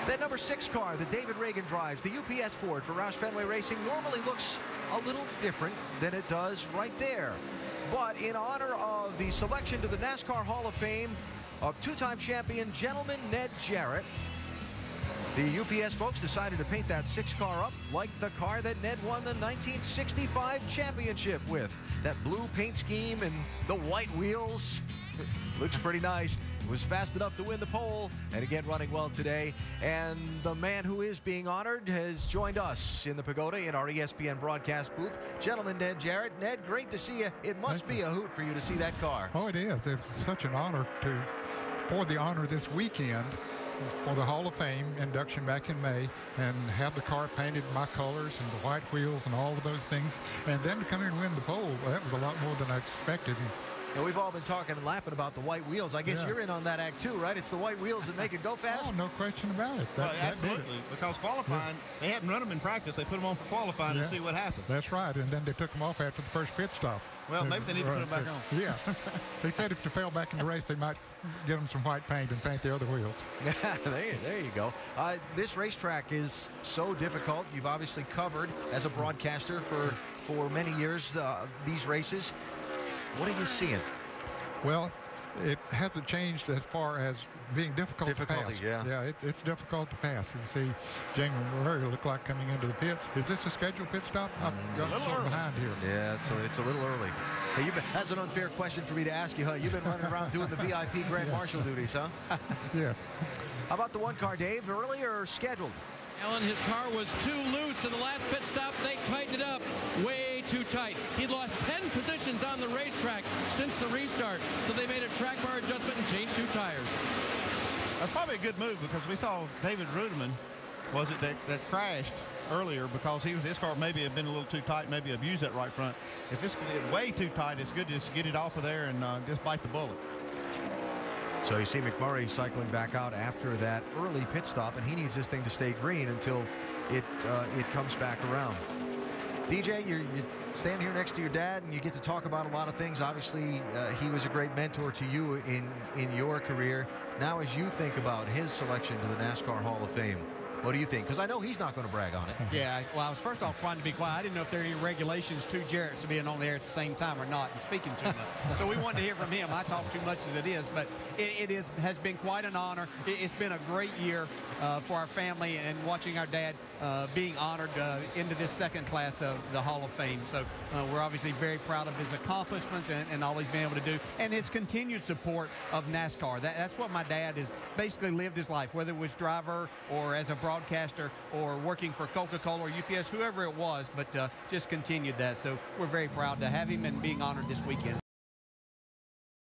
That number 6 car that David Reagan drives, the UPS Ford for Roush Fenway Racing, normally looks a little different than it does right there. But in honor of the selection to the NASCAR Hall of Fame of two-time champion gentleman Ned Jarrett, the UPS folks decided to paint that 6 car up like the car that Ned won the 1965 championship with. That blue paint scheme and the white wheels. Looks pretty nice. It was fast enough to win the pole, and again running well today. And the man who is being honored has joined us in the pagoda in our ESPN broadcast booth. Gentleman Ned Jarrett. Ned, great to see you. It must be a hoot for you to see that car. Oh, it is. It's such an honor for the honor this weekend for the Hall of Fame induction back in May, and have the car painted my colors and the white wheels and all of those things, and then to come here and win the pole. Well, that was a lot more than I expected. And we've all been talking and laughing about the white wheels. I guess you're in on that act too, right? It's the white wheels that make it go fast? Oh, no question about it. Well, absolutely. Because qualifying, they hadn't run them in practice. They put them on for qualifying to see what happened. That's right. And then they took them off after the first pit stop. Well, maybe they need to put them back on. Yeah. They said if they fell back in the race, they might get them some white paint and paint the other wheels. There you go. This racetrack is so difficult. You've obviously covered as a broadcaster for many years these races. What are you seeing? Well, it hasn't changed as far as being difficult to pass. Yeah, it's difficult to pass. You see Jamie Murray look like coming into the pits. Is this a scheduled pit stop? I've got a little behind here. Yeah, it's a little early. Hey, that's an unfair question for me to ask you, huh? You've been running around doing the VIP Grand Marshal duties, huh? Yes. How about the 1 car, Dave? Early or scheduled? Alan, his car was too loose in the last pit stop. They tightened it up way too tight. He'd lost 10 positions on the racetrack since the restart, so they made a track bar adjustment and changed 2 tires. That's probably a good move, because we saw David Ruderman, was it, that crashed earlier because his car maybe had been a little too tight, maybe abused that right front. If it's way too tight, it's good to just get it off of there and just bite the bullet. So you see McMurray cycling back out after that early pit stop, and he needs this thing to stay green until it comes back around. DJ, you stand here next to your dad, and you get to talk about a lot of things. Obviously, he was a great mentor to you in your career. Now, as you think about his selection to the NASCAR Hall of Fame, what do you think? Because I know he's not going to brag on it. Yeah, well, I was first off trying to be quiet. I didn't know if there are any regulations to Jarrett to being on the air at the same time or not and speaking too much. So we wanted to hear from him. I talk too much as it is, but it has been quite an honor. It's been a great year for our family, and watching our dad being honored into this second class of the Hall of Fame. So we're obviously very proud of his accomplishments and all he's been able to do, and his continued support of NASCAR. That's what my dad has basically lived his life, whether it was driver or as a broadcaster or working for Coca-Cola or UPS, whoever it was, but just continued that. So we're very proud to have him and being honored this weekend.